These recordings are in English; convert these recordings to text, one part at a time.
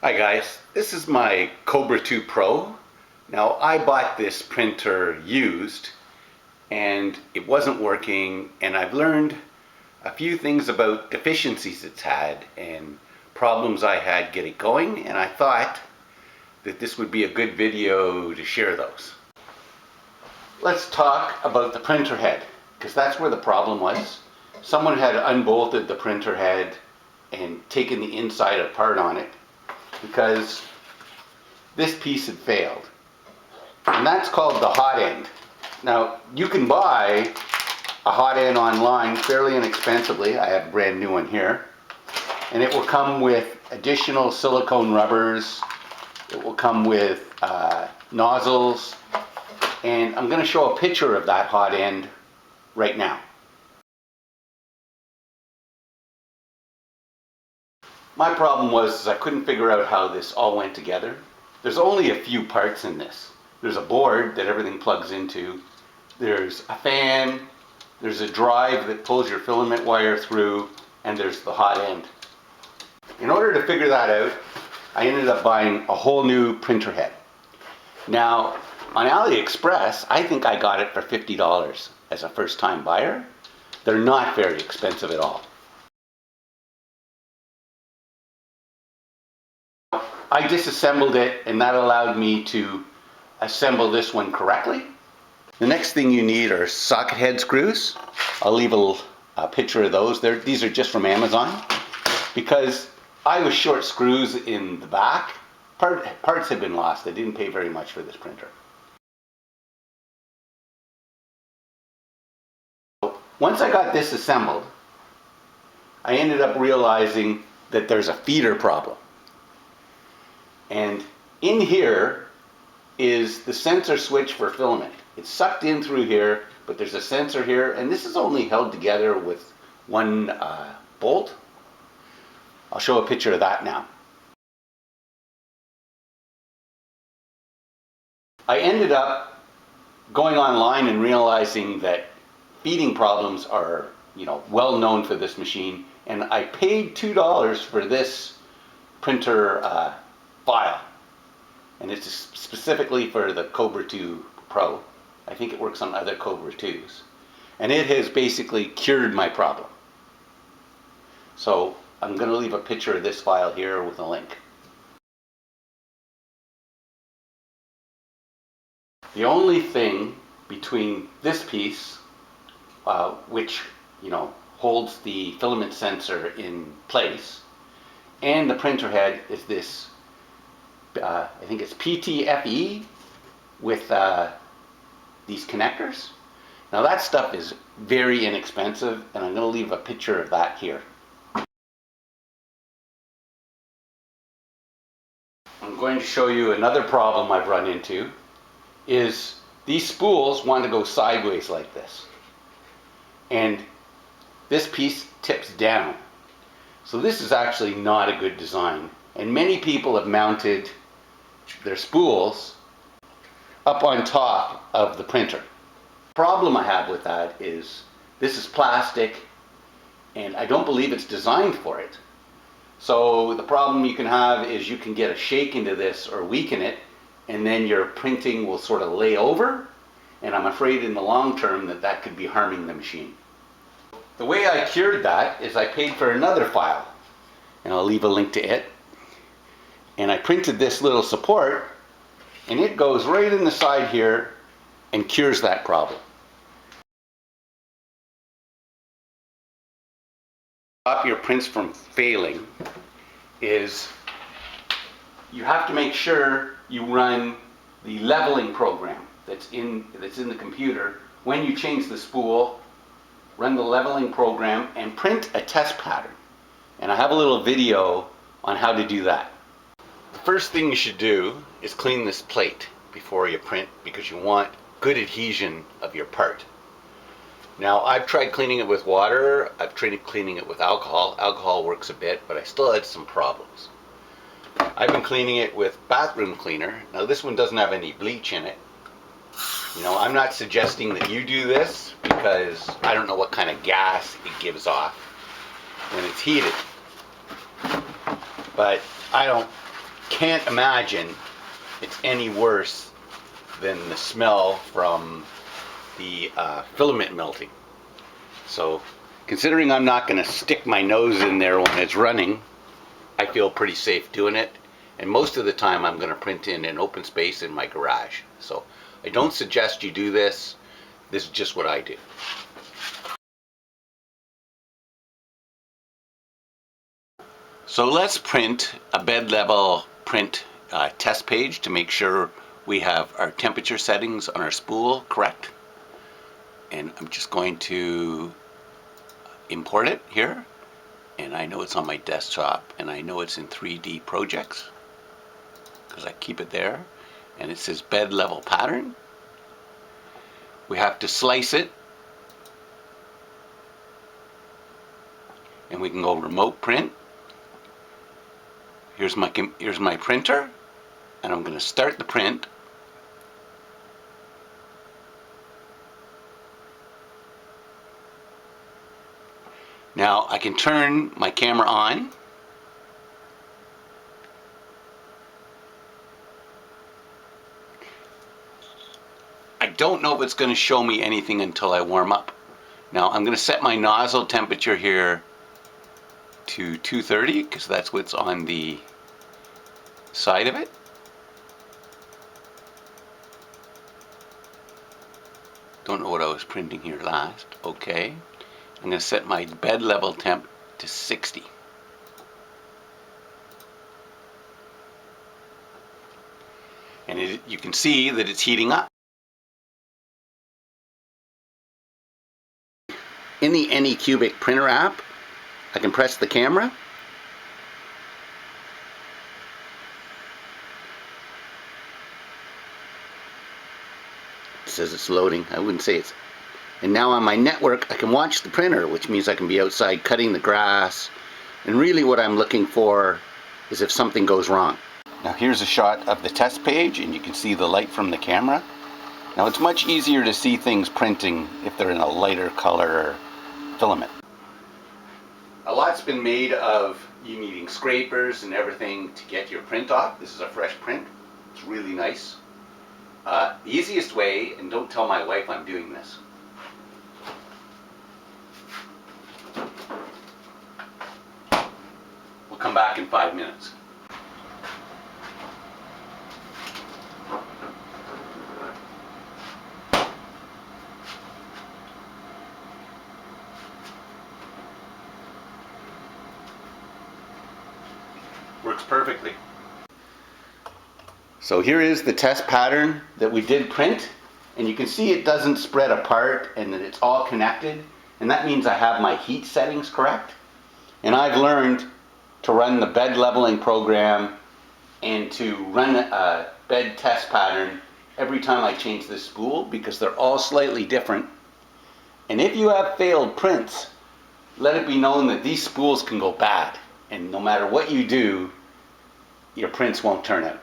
Hi guys, this is my Kobra2 Pro. Now I bought this printer used and it wasn't working, and I've learned a few things about deficiencies it's had and problems I had getting going, and I thought that this would be a good video to share those. Let's talk about the printer head, because that's where the problem was. Someone had unbolted the printer head and taken the inside apart on it, because this piece had failed. And that's called the hot end. Now, you can buy a hot end online fairly inexpensively. I have a brand new one here. And it will come with additional silicone rubbers. It will come with nozzles. And I'm going to show a picture of that hot end right now. My problem was I couldn't figure out how this all went together. There's only a few parts in this. There's a board that everything plugs into. There's a fan. There's a drive that pulls your filament wire through. And there's the hot end. In order to figure that out, I ended up buying a whole new printer head. Now, on AliExpress, I think I got it for $50 as a first-time buyer. They're not very expensive at all. I disassembled it, and that allowed me to assemble this one correctly. The next thing you need are socket head screws. I'll leave a picture of those. These are just from Amazon. Because I was short screws in the back, parts had been lost. I didn't pay very much for this printer. Once I got this assembled, I ended up realizing that there's a feeder problem. And in here is the sensor switch for filament. It's sucked in through here, but there's a sensor here, and this is only held together with one bolt. I'll show a picture of that now. I ended up going online and realizing that feeding problems are, well known for this machine, and I paid $2 for this printer file, and it's specifically for the Kobra2 Pro. I think it works on other Kobra2s, and it has basically cured my problem. So I'm going to leave a picture of this file here with a link. The only thing between this piece, which holds the filament sensor in place, and the printer head is this I think it's PTFE with these connectors. Now that stuff is very inexpensive, and I'm going to leave a picture of that here. I'm going to show you another problem I've run into, is these spools want to go sideways like this. And this piece tips down. So this is actually not a good design. And many people have mounted their spools up on top of the printer. The problem I have with that is this is plastic, and I don't believe it's designed for it. So the problem you can have is you can get a shake into this or weaken it, and then your printing will sort of lay over, and I'm afraid in the long term that could be harming the machine. The way I cured that is I paid for another file, and I'll leave a link to it. And I printed this little support, and it goes right in the side here and cures that problem. To stop your prints from failing is you have to make sure you run the leveling program that's in the computer. When you change the spool, run the leveling program and print a test pattern. And I have a little video on how to do that. The first thing you should do is clean this plate before you print, because you want good adhesion of your part. Now, I've tried cleaning it with water. I've tried cleaning it with alcohol. Alcohol works a bit, but I still had some problems. I've been cleaning it with bathroom cleaner. Now, this one doesn't have any bleach in it. I'm not suggesting that you do this, because I don't know what kind of gas it gives off when it's heated. But I don't can't imagine it's any worse than the smell from the filament melting. So considering I'm not going to stick my nose in there when it's running, I feel pretty safe doing it. And most of the time I'm going to print in an open space in my garage. So I don't suggest you do this. This is just what I do. So let's print a bed level print test page to make sure we have our temperature settings on our spool correct. And I'm just going to import it here. And I know it's on my desktop, and I know it's in 3D projects because I keep it there. And it says bed level pattern. We have to slice it. And we can go remote print. Here's my printer, and I'm going to start the print. Now I can turn my camera on. I don't know if it's going to show me anything until I warm up. Now I'm going to set my nozzle temperature here to 230 because that's what's on the side of it. Don't know what I was printing here last. Okay. I'm going to set my bed level temp to 60. And you can see that it's heating up. In the Anycubic printer app, I can press the camera. It says it's loading. I wouldn't say it's. And now on my network, I can watch the printer, which means I can be outside cutting the grass. And really what I'm looking for is if something goes wrong. Now here's a shot of the test page, and you can see the light from the camera. Now it's much easier to see things printing if they're in a lighter color filament. A lot's been made of you needing scrapers and everything to get your print off. This is a fresh print. It's really nice. The easiest way, and don't tell my wife I'm doing this. We'll come back in 5 minutes. Works perfectly. So here is the test pattern that we did print, and you can see it doesn't spread apart and that it's all connected, and that means I have my heat settings correct. And I've learned to run the bed leveling program and to run a bed test pattern every time I change this spool because they're all slightly different. And if you have failed prints, let it be known that these spools can go bad, and no matter what you do, your prints won't turn out.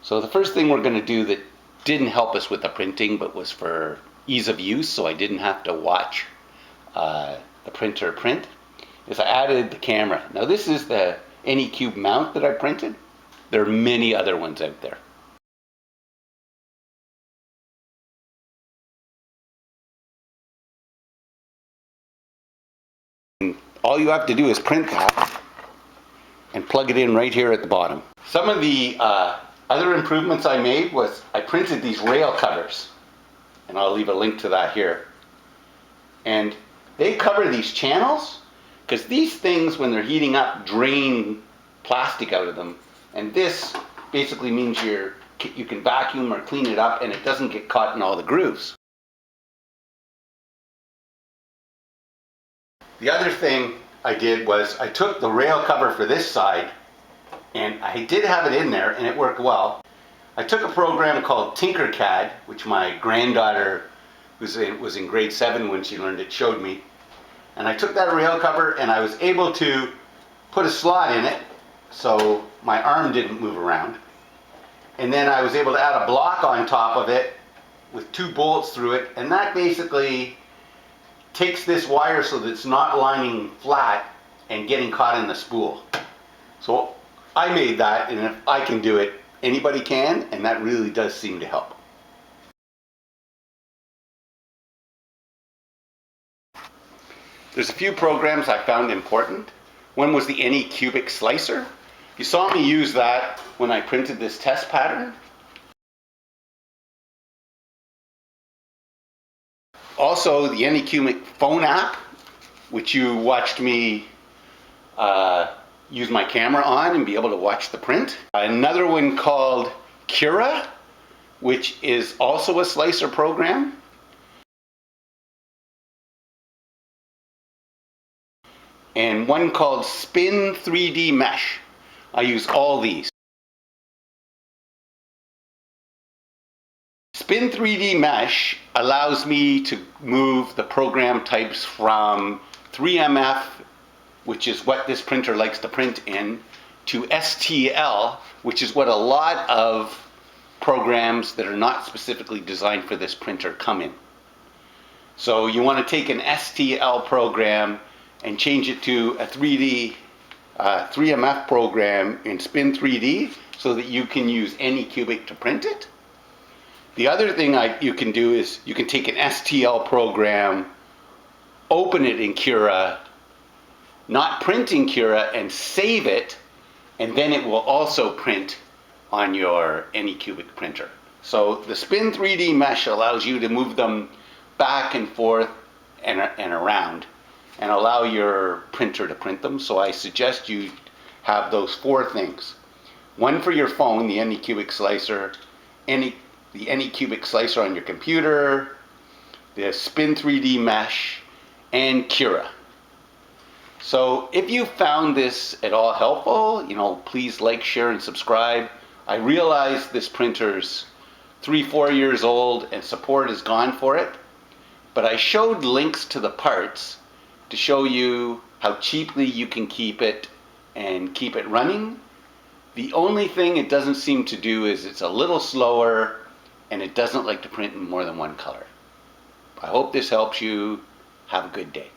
So the first thing we're going to do that didn't help us with the printing but was for ease of use, so I didn't have to watch the printer print, is I added the camera. Now this is the Anycube mount that I printed. There are many other ones out there. And all you have to do is print that and plug it in right here at the bottom. Some of the other improvements I made was I printed these rail covers, and I'll leave a link to that here. And they cover these channels because these things, when they're heating up, drain plastic out of them, and this basically means you can vacuum or clean it up and it doesn't get caught in all the grooves. The other thing I did was I took the rail cover for this side, and I did have it in there and it worked well. I took a program called Tinkercad, which my granddaughter, was in grade 7 when she learned it, showed me. And I took that rail cover and I was able to put a slot in it so my arm didn't move around. And then I was able to add a block on top of it with 2 bolts through it, and that basically takes this wire so that it's not lining flat and getting caught in the spool. So I made that, and if I can do it, anybody can, and that really does seem to help. There's a few programs I found important. One was the Anycubic slicer. You saw me use that when I printed this test pattern. Also, the Anycubic phone app, which you watched me use my camera on and be able to watch the print. Another one called Cura, which is also a slicer program. And one called Spin 3D Mesh. I use all these. Spin 3D Mesh allows me to move the program types from 3MF, which is what this printer likes to print in, to STL, which is what a lot of programs that are not specifically designed for this printer come in. So you want to take an STL program and change it to a 3MF program in Spin 3D so that you can use Anycubic to print it. The other thing you can do is you can take an STL program, open it in Cura, not print in Cura, and save it, and then it will also print on your Anycubic printer. So the Spin 3D Mesh allows you to move them back and forth and around and allow your printer to print them. So I suggest you have those 4 things. One for your phone, the Anycubic slicer, the Anycubic slicer on your computer, the Spin 3D Mesh, and Cura. So if you found this at all helpful, please like, share, and subscribe. I realize this printer's 3-4 years old and support is gone for it, but I showed links to the parts to show you how cheaply you can keep it and keep it running. The only thing it doesn't seem to do is it's a little slower and it doesn't like to print in more than one color. I hope this helps you. Have a good day.